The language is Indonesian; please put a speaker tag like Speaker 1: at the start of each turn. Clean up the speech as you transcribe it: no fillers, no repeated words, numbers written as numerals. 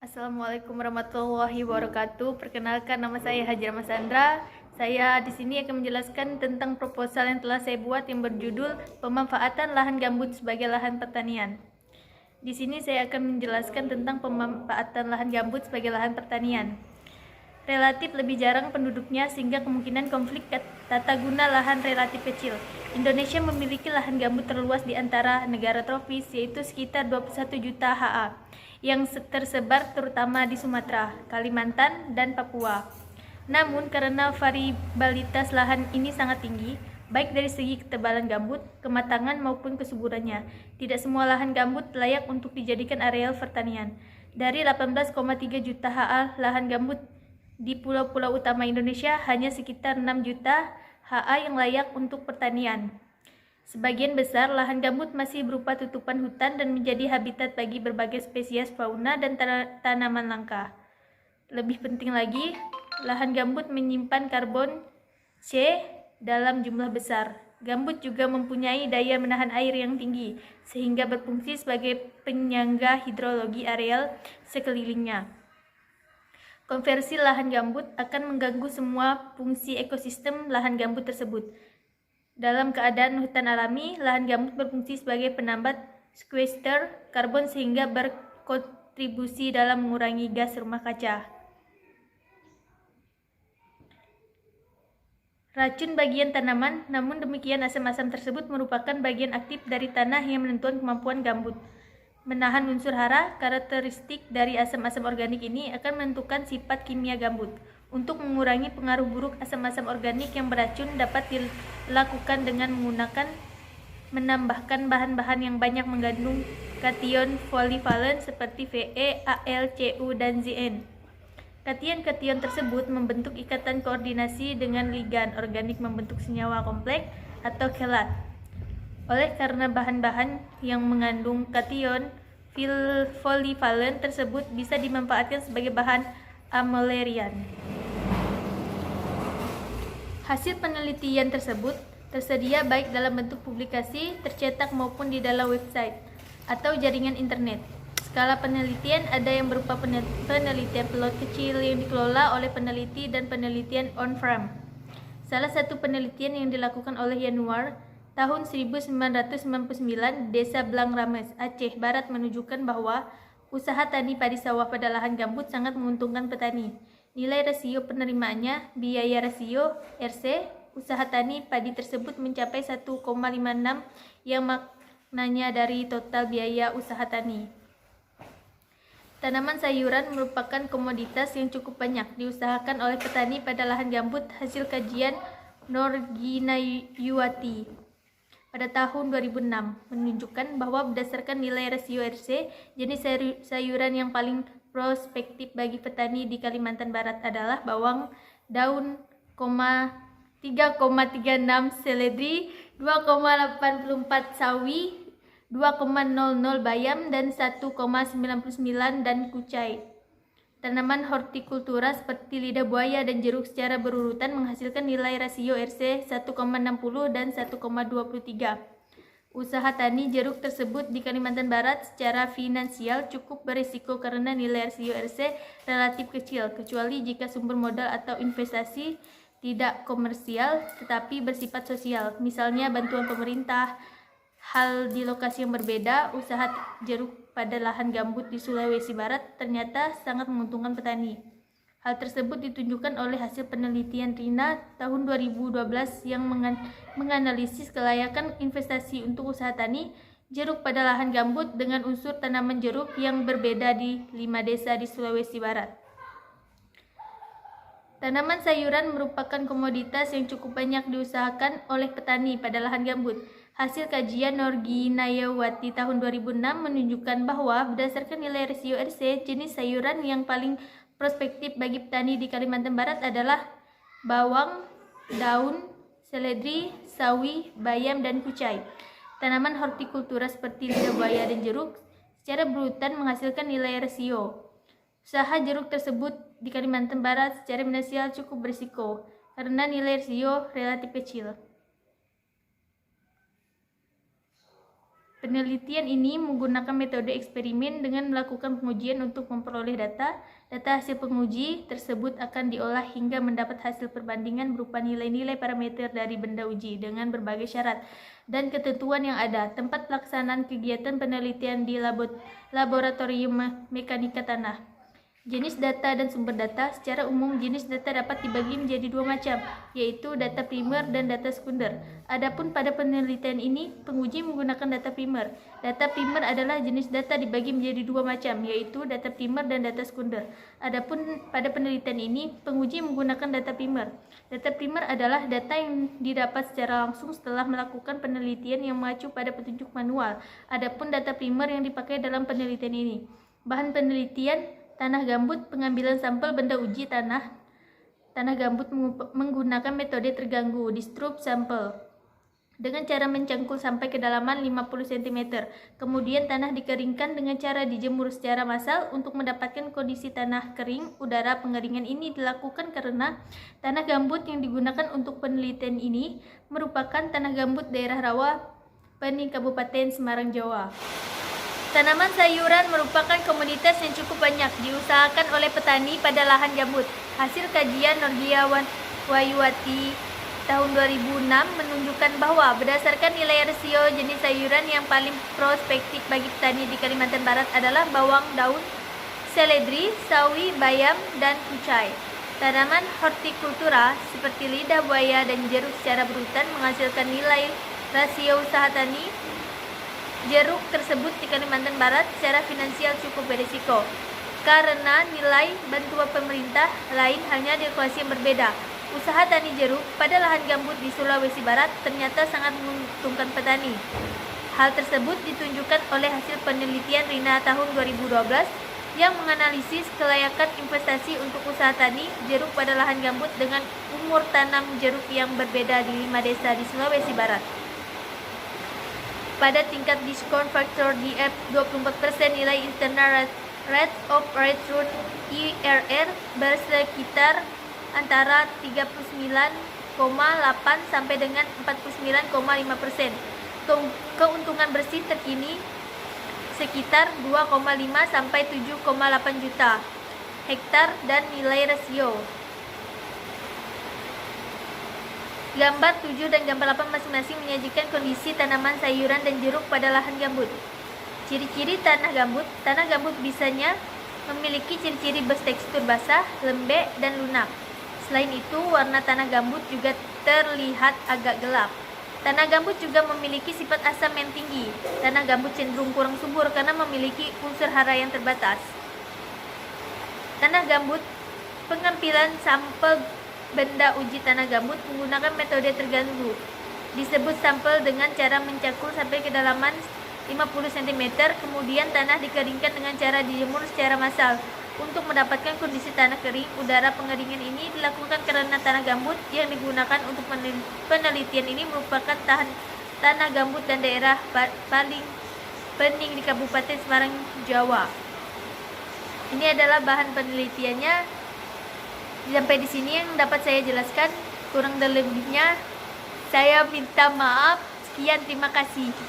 Speaker 1: Assalamualaikum warahmatullahi wabarakatuh. Perkenalkan, nama saya Hajar Mas Sandra. Saya di sini akan menjelaskan tentang proposal yang telah saya buat yang berjudul Pemanfaatan Lahan Gambut sebagai Lahan Pertanian. Di sini saya akan menjelaskan tentang pemanfaatan lahan gambut sebagai lahan pertanian. Relatif lebih jarang penduduknya sehingga kemungkinan konflik tata guna lahan relatif kecil. Indonesia memiliki lahan gambut terluas di antara negara tropis, yaitu sekitar 21 juta ha yang tersebar terutama di Sumatera, Kalimantan, dan Papua. Namun karena variabilitas lahan ini sangat tinggi, baik dari segi ketebalan gambut, kematangan maupun kesuburannya, tidak semua lahan gambut layak untuk dijadikan areal pertanian. Dari 18,3 juta ha lahan gambut di pulau-pulau utama Indonesia, hanya sekitar 6 juta ha yang layak untuk pertanian. Sebagian besar lahan gambut masih berupa tutupan hutan dan menjadi habitat bagi berbagai spesies fauna dan tanaman langka. Lebih penting lagi, lahan gambut menyimpan karbon C dalam jumlah besar. Gambut juga mempunyai daya menahan air yang tinggi, sehingga berfungsi sebagai penyangga hidrologi areal sekelilingnya. Konversi lahan gambut akan mengganggu semua fungsi ekosistem lahan gambut tersebut. Dalam keadaan hutan alami, lahan gambut berfungsi sebagai penambat sequester karbon sehingga berkontribusi dalam mengurangi gas rumah kaca. Racun bagian tanaman, namun demikian asam-asam tersebut merupakan bagian aktif dari tanah yang menentukan kemampuan gambut menahan unsur hara. Karakteristik dari asam-asam organik ini akan menentukan sifat kimia gambut. Untuk mengurangi pengaruh buruk asam-asam organik yang beracun dapat dilakukan dengan menambahkan bahan-bahan yang banyak mengandung kation polivalen seperti Fe, Al, Cu, dan Zn. Kation-kation tersebut membentuk ikatan koordinasi dengan ligan organik membentuk senyawa kompleks atau kelat. Oleh karena bahan-bahan yang mengandung kation polivalen tersebut bisa dimanfaatkan sebagai bahan amilerian. Hasil penelitian tersebut tersedia baik dalam bentuk publikasi tercetak maupun di dalam website atau jaringan internet. Skala penelitian ada yang berupa penelitian pilot kecil yang dikelola oleh peneliti dan penelitian on-farm. Salah satu penelitian yang dilakukan oleh Yanuar tahun 1999 Desa Blang Rames, Aceh Barat menunjukkan bahwa usaha tani padi sawah pada lahan gambut sangat menguntungkan petani. Nilai rasio penerimaannya, biaya rasio RC, usaha tani padi tersebut mencapai 1,56 yang maknanya dari total biaya usaha tani. Tanaman sayuran merupakan komoditas yang cukup banyak diusahakan oleh petani pada lahan gambut. Hasil kajian Norginayuwati pada tahun 2006 menunjukkan bahwa berdasarkan nilai rasio RC, jenis sayuran yang paling prospektif bagi petani di Kalimantan Barat adalah bawang daun, 3,36 seledri, 2,84 sawi, 2,00 bayam, dan 1,99 dan kucai. Tanaman hortikultura seperti lidah buaya dan jeruk secara berurutan menghasilkan nilai rasio RC 1,60 dan 1,23. Usaha tani jeruk tersebut di Kalimantan Barat secara finansial cukup berisiko karena nilai rasio RC relatif kecil, kecuali jika sumber modal atau investasi tidak komersial tetapi bersifat sosial, misalnya bantuan pemerintah. Hal di lokasi yang berbeda, usaha jeruk pada lahan gambut di Sulawesi Barat ternyata sangat menguntungkan petani. Hal tersebut ditunjukkan oleh hasil penelitian RINA tahun 2012 yang menganalisis kelayakan investasi untuk usaha tani jeruk pada lahan gambut dengan unsur tanaman jeruk yang berbeda di 5 desa di Sulawesi Barat. Tanaman sayuran merupakan komoditas yang cukup banyak diusahakan oleh petani pada lahan gambut. Hasil kajian Norginayuwati tahun 2006 menunjukkan bahwa berdasarkan nilai rasio RC, jenis sayuran yang paling prospektif bagi petani di Kalimantan Barat adalah bawang, daun, seledri, sawi, bayam, dan kucai. Tanaman hortikultura seperti lidah buaya dan jeruk secara berurutan menghasilkan nilai rasio. Usaha jeruk tersebut di Kalimantan Barat secara finansial cukup berisiko karena nilai rasio relatif kecil. Penelitian ini menggunakan metode eksperimen dengan melakukan pengujian untuk memperoleh data. Data hasil penguji tersebut akan diolah hingga mendapat hasil perbandingan berupa nilai-nilai parameter dari benda uji dengan berbagai syarat dan ketentuan yang ada. Tempat pelaksanaan kegiatan penelitian di laboratorium mekanika tanah. Jenis data dan sumber data. Secara umum, jenis data dapat dibagi menjadi dua macam, yaitu data primer dan data sekunder. Adapun pada penelitian ini, penguji menggunakan data primer. Data primer adalah jenis data dibagi menjadi dua macam, yaitu data primer dan data sekunder. Adapun pada penelitian ini, penguji menggunakan data primer. Data primer adalah data yang didapat secara langsung setelah melakukan penelitian yang mengacu pada petunjuk manual. Adapun data primer yang dipakai dalam penelitian ini. Bahan penelitian: tanah gambut. Pengambilan sampel benda uji tanah gambut menggunakan metode terganggu disturb sample dengan cara mencangkul sampai kedalaman 50 cm. Kemudian tanah dikeringkan dengan cara dijemur secara massal untuk mendapatkan kondisi tanah kering. Udara pengeringan ini dilakukan karena tanah gambut yang digunakan untuk penelitian ini merupakan tanah gambut daerah rawa, Pening, Kabupaten Semarang, Jawa. Tanaman sayuran merupakan komoditas yang cukup banyak diusahakan oleh petani pada lahan gambut. Hasil kajian Norgia Wayuwati tahun 2006 menunjukkan bahwa berdasarkan nilai rasio jenis sayuran yang paling prospektif bagi petani di Kalimantan Barat adalah bawang daun, seledri, sawi, bayam, dan kucai. Tanaman hortikultura seperti lidah buaya dan jeruk secara berurutan menghasilkan nilai rasio usaha tani jeruk tersebut di Kalimantan Barat secara finansial cukup berisiko karena nilai bantuan pemerintah lain hanya di lokasi yang berbeda. Usaha tani jeruk pada lahan gambut di Sulawesi Barat ternyata sangat menguntungkan petani. Hal tersebut ditunjukkan oleh hasil penelitian RINA tahun 2012 yang menganalisis kelayakan investasi untuk usaha tani jeruk pada lahan gambut dengan umur tanam jeruk yang berbeda di 5 desa di Sulawesi Barat. Pada tingkat diskon faktor DF 24%, nilai internal rate of return IRR bersekitar antara 39,8 sampai dengan 49,5%. Keuntungan bersih terkini sekitar 2,5 sampai 7,8 juta hektar dan nilai rasio. Gambar 7 dan gambar 8 masing-masing menyajikan kondisi tanaman sayuran dan jeruk pada lahan gambut. Ciri-ciri tanah gambut. Tanah gambut biasanya memiliki ciri-ciri bertekstur basah, lembek, dan lunak. Selain itu, warna tanah gambut juga terlihat agak gelap. Tanah gambut juga memiliki sifat asam yang tinggi. Tanah gambut cenderung kurang subur karena memiliki unsur hara yang terbatas. Tanah gambut. Pengambilan sampel benda uji tanah gambut menggunakan metode terganggu. Disebut sampel dengan cara mencangkul sampai kedalaman 50 cm, kemudian tanah dikeringkan dengan cara dijemur secara massal untuk mendapatkan kondisi tanah kering. Udara pengeringan ini dilakukan karena tanah gambut yang digunakan untuk penelitian ini merupakan tanah gambut dan daerah paling Pening di Kabupaten Semarang, Jawa. Ini adalah bahan penelitiannya. Sampai di sini yang dapat saya jelaskan. Kurang dan lebihnya saya minta maaf. Sekian, terima kasih.